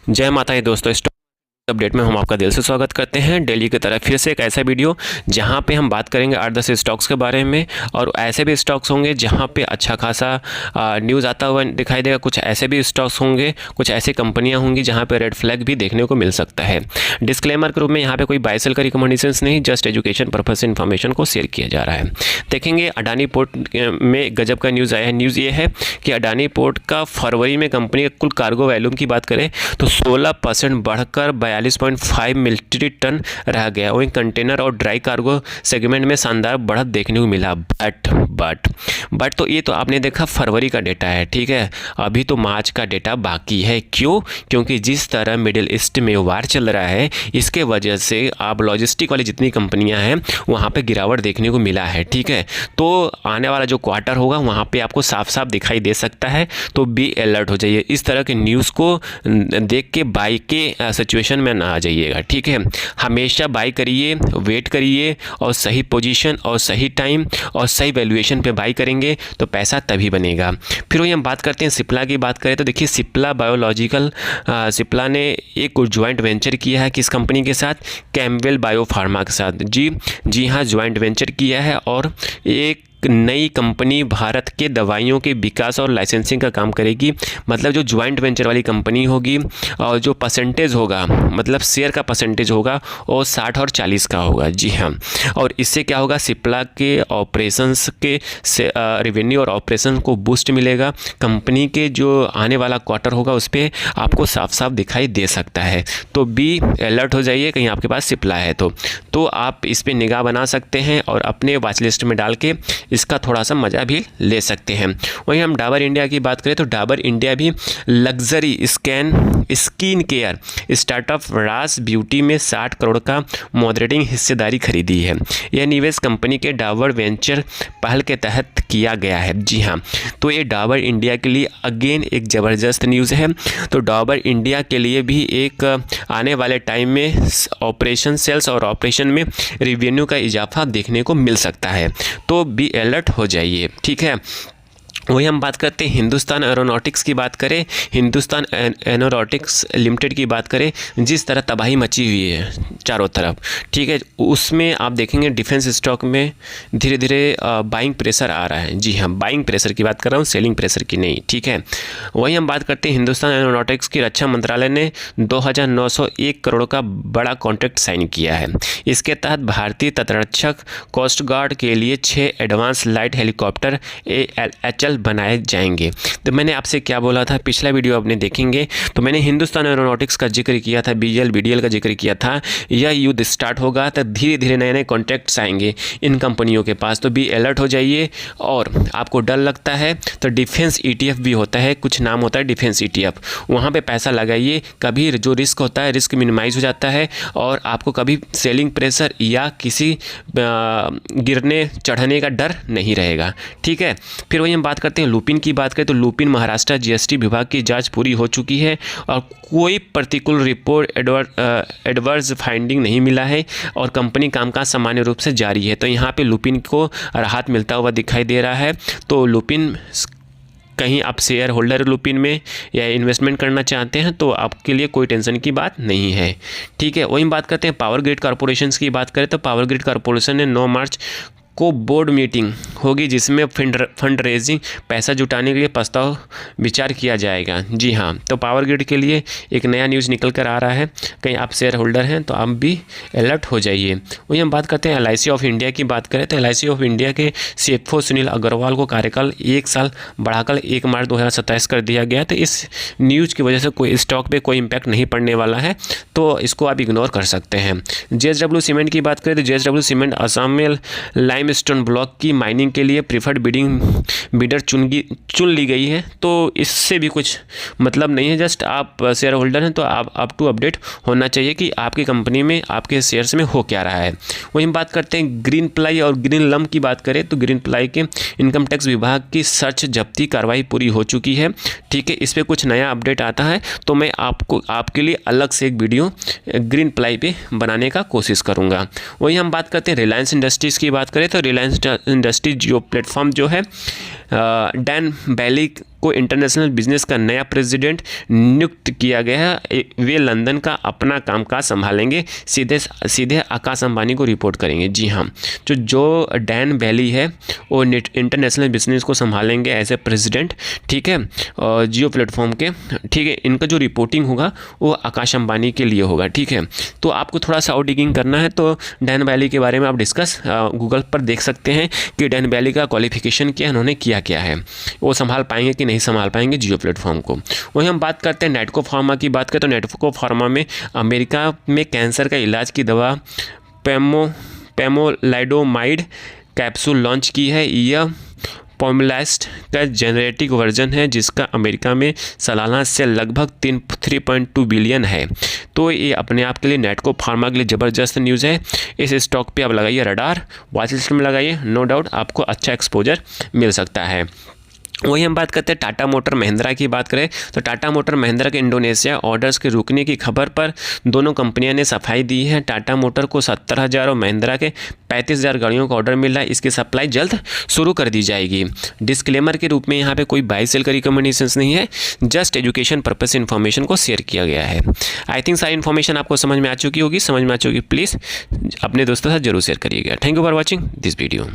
जय माता दी दोस्तों, स्टॉक अपडेट में हम आपका दिल से स्वागत करते हैं। डेली की तरह फिर से एक ऐसा वीडियो जहां पे हम बात करेंगे 8-10 स्टॉक्स के बारे में, और ऐसे भी स्टॉक्स होंगे जहां पे अच्छा खासा न्यूज़ आता हुआ दिखाई देगा। कुछ ऐसे भी स्टॉक्स होंगे, कुछ ऐसी कंपनियां होंगी जहां पे रेड फ्लैग भी देखने को मिल सकता है। डिस्क्लेमर के रूप में यहाँ पे कोई बाय सेल का रिकमेंडेशंस नहीं, जस्ट एजुकेशन पर्पज से इन्फॉर्मेशन को शेयर किया जा रहा है। देखेंगे अडानी पोर्ट में गजब का न्यूज़ आया है। न्यूज़ ये है कि अडानी पोर्ट का फरवरी में कंपनी का कुल कार्गो वैल्यूम की बात करें तो 16% बढ़कर 42.5 मीट्रिक टन रह गया। वहीं कंटेनर और ड्राई कार्गो सेगमेंट में शानदार बढ़त देखने को मिला। बट तो ये तो आपने देखा फरवरी का डेटा है, ठीक है। अभी तो मार्च का डेटा बाकी है। क्यों? क्योंकि जिस तरह मिडिल ईस्ट में वार चल रहा है, इसके वजह से आप लॉजिस्टिक वाली जितनी कंपनियां हैं वहाँ पे गिरावट देखने को मिला है, ठीक है। तो आने वाला जो क्वार्टर होगा वहाँ पे आपको साफ साफ दिखाई दे सकता है, तो बी अलर्ट हो जाइए। इस तरह के न्यूज़ को देख के बाई के सिचुएशन में ना आ जाइएगा, ठीक है। हमेशा बाई करिए, वेट करिए, और सही पोजीशन और सही टाइम और सही वैल्यूएशन पे बाई करेंगे तो पैसा तभी बनेगा। फिर वही हम बात करते हैं सिप्ला की बात करें तो देखिए सिप्ला बायोलॉजिकल, सिप्ला ने एक ज्वाइंट वेंचर किया है किस कंपनी के साथ? कैम्पबेल बायोफार्मा के साथ। जी हाँ, ज्वाइंट वेंचर किया है और एक नई कंपनी भारत के दवाइयों के विकास और लाइसेंसिंग का काम करेगी। मतलब जो ज्वाइंट वेंचर वाली कंपनी होगी और जो परसेंटेज होगा, मतलब शेयर का परसेंटेज होगा वो 60 और 40 का होगा। जी हाँ, और इससे क्या होगा? सिप्ला के ऑपरेशंस के रेवेन्यू और ऑपरेशन को बूस्ट मिलेगा। कंपनी के जो आने वाला क्वार्टर होगा उस पर आपको साफ साफ दिखाई दे सकता है। तो बी अलर्ट हो जाइए, कहीं आपके पास सिप्ला है तो आप इस पर निगाह बना सकते हैं और अपने वॉच लिस्ट में डाल के इसका थोड़ा सा मज़ा भी ले सकते हैं। वहीं हम डाबर इंडिया की बात करें तो डाबर इंडिया भी लग्जरी स्किन केयर स्टार्टअप रास ब्यूटी में 60 करोड़ का मॉडरेटिंग हिस्सेदारी खरीदी है। यह निवेश कंपनी के डाबर वेंचर पहल के तहत किया गया है। जी हाँ, तो ये डाबर इंडिया के लिए अगेन एक ज़बरदस्त न्यूज़ है। तो डाबर इंडिया के लिए भी एक आने वाले टाइम में ऑपरेशन सेल्स और ऑपरेशन में रेवेन्यू का इजाफा देखने को मिल सकता है। तो बी अलर्ट हो जाइए, ठीक है। वही हम बात करते हैं हिंदुस्तान एरोनॉटिक्स की बात करें, हिंदुस्तान एरोनॉटिक्स लिमिटेड की बात करें। जिस तरह तबाही मची हुई है चारों तरफ, ठीक है, उसमें आप देखेंगे डिफेंस स्टॉक में धीरे धीरे बाइंग प्रेशर आ रहा है। जी हाँ, बाइंग प्रेशर की बात कर रहा हूँ, सेलिंग प्रेशर की नहीं, ठीक है। वही हम बात करते हैं हिंदुस्तान एरोनॉटिक्स की। रक्षा मंत्रालय ने 2901 करोड़ का बड़ा कॉन्ट्रैक्ट साइन किया है। इसके तहत भारतीय तटरक्षक कोस्ट गार्ड के लिए 6 एडवांस लाइट हेलीकॉप्टर ALHL बनाए जाएंगे। तो मैंने आपसे क्या बोला था, पिछला वीडियो आपने देखेंगे तो मैंने हिंदुस्तान एरोनॉटिक्स का जिक्र किया था, BDL का जिक्र किया था। यह युद्ध स्टार्ट होगा तो धीरे धीरे नए नए कॉन्ट्रैक्ट्स आएंगे इन कंपनियों के पास। तो भी अलर्ट हो जाइए। और आपको डर लगता है तो डिफेंस ETF भी होता है, कुछ नाम होता है डिफेंस ETF, वहाँ पर पैसा लगाइए। कभी जो रिस्क होता है रिस्क मिनिमाइज हो जाता है और आपको कभी सेलिंग प्रेशर या किसी गिरने चढ़ने का डर नहीं रहेगा, ठीक है। फिर वही हम बात करते हैं लुपिन की बात करें तो लुपिन महाराष्ट्र GST विभाग की जांच पूरी हो चुकी है और कोई प्रतिकूल रिपोर्ट एडवर्स फाइंडिंग नहीं मिला है और कंपनी कामकाज सामान्य रूप से जारी है। तो यहाँ पे लुपिन को राहत मिलता हुआ दिखाई दे रहा है। तो लुपिन, कहीं आप शेयर होल्डर लुपिन में या इन्वेस्टमेंट करना चाहते हैं तो आपके लिए कोई टेंशन की बात नहीं है, ठीक है। वहीं बात करते हैं पावर ग्रिड कॉर्पोरेशन की बात करें तो पावर ग्रिड कॉर्पोरेशन ने 9 मार्च को बोर्ड मीटिंग होगी जिसमें फंड रेजिंग पैसा जुटाने के लिए प्रस्ताव विचार किया जाएगा। जी हाँ, तो पावर ग्रिड के लिए एक नया न्यूज़ निकल कर आ रहा है। कहीं आप शेयर होल्डर हैं तो आप भी अलर्ट हो जाइए। वही हम बात करते हैं LIC ऑफ इंडिया की बात करें तो LIC ऑफ इंडिया के CFO सुनील अग्रवाल को कार्यकाल 1 साल बढ़ाकर 1 मार्च 2027 कर दिया गया। तो इस न्यूज़ की वजह से कोई स्टॉक पे कोई इम्पैक्ट नहीं पड़ने वाला है, तो इसको आप इग्नोर कर सकते हैं। JSW सीमेंट की बात करें तो JSW सीमेंट असम में लाइमस्टोन ब्लॉक की माइनिंग के लिए प्रीफर्ड बिडर चुन ली गई है। तो इससे भी कुछ मतलब नहीं है, जस्ट आप शेयर होल्डर हैं तो आप अप टू अपडेट होना चाहिए कि आपकी कंपनी में आपके शेयर्स में हो क्या रहा है। वहीं हम बात करते हैं ग्रीन प्लाई और ग्रीन लम की बात करें तो ग्रीन प्लाई के इनकम टैक्स विभाग की सर्च जब्ती कार्रवाई पूरी हो चुकी है, ठीक है। इस पर कुछ नया अपडेट आता है तो मैं आपके लिए अलग से एक वीडियो ग्रीन प्लाई पे बनाने का कोशिश करूँगा। वहीं हम बात करते हैं रिलायंस इंडस्ट्रीज़ की बात करें तो रिलायंस इंडस्ट्रीज जो प्लेटफॉर्म जो है डैन बैली को इंटरनेशनल बिजनेस का नया प्रेसिडेंट नियुक्त किया गया है। वे लंदन का अपना कामकाज संभालेंगे, सीधे आकाश अंबानी को रिपोर्ट करेंगे। जी हाँ, जो डैन बैली है वो इंटरनेशनल बिजनेस को संभालेंगे एज ए प्रेसिडेंट, ठीक है, जियो प्लेटफॉर्म के, ठीक है। इनका जो रिपोर्टिंग होगा वो आकाश अंबानी के लिए होगा, ठीक है। तो आपको थोड़ा सा और डिगिंग करना है तो डैन बैली के बारे में आप डिस्कस गूगल पर देख सकते हैं कि डैन बैली का क्वालिफिकेशन क्या है, उन्होंने किया क्या है, वो संभाल पाएंगे कि नहीं संभाल पाएंगे जियो प्लेटफॉर्म को। वहीं हम बात करते हैं नैटको फार्मा की बात करें तो नैटको फार्मा में अमेरिका में कैंसर का इलाज की दवा पेमोलाइडोमाइड कैप्सूल लॉन्च की है। यह पोमलास्ट का जेनेरिक वर्जन है जिसका अमेरिका में सालाना से लगभग 3.2 बिलियन है। तो ये अपने आप के लिए नैटको फार्मा के लिए ज़बरदस्त न्यूज़ है। इस स्टॉक पे आप लगाइए रडार, वॉच लिस्ट में लगाइए, नो डाउट आपको अच्छा एक्सपोजर मिल सकता है। वही हम बात करते हैं टाटा मोटर महिंद्रा की बात करें तो टाटा मोटर महिंद्रा के इंडोनेशिया ऑर्डर्स के रुकने की खबर पर दोनों कंपनियों ने सफाई दी है। टाटा मोटर को 70,000 और महिंद्रा के 35,000 गाड़ियों का ऑर्डर मिला है। इसकी सप्लाई जल्द शुरू कर दी जाएगी। डिस्क्लेमर के रूप में यहाँ पे कोई बाई सेल का रिकमेंडेशंस नहीं है, जस्ट एजुकेशन पर्पस इन्फॉर्मेशन को शेयर किया गया है। आई थिंक सारी इन्फॉर्मेशन आपको समझ में आ चुकी होगी। समझ में आ चुकी प्लीज़ अपने दोस्तों के साथ जरूर शेयर करिएगा। Thank you for watching this video.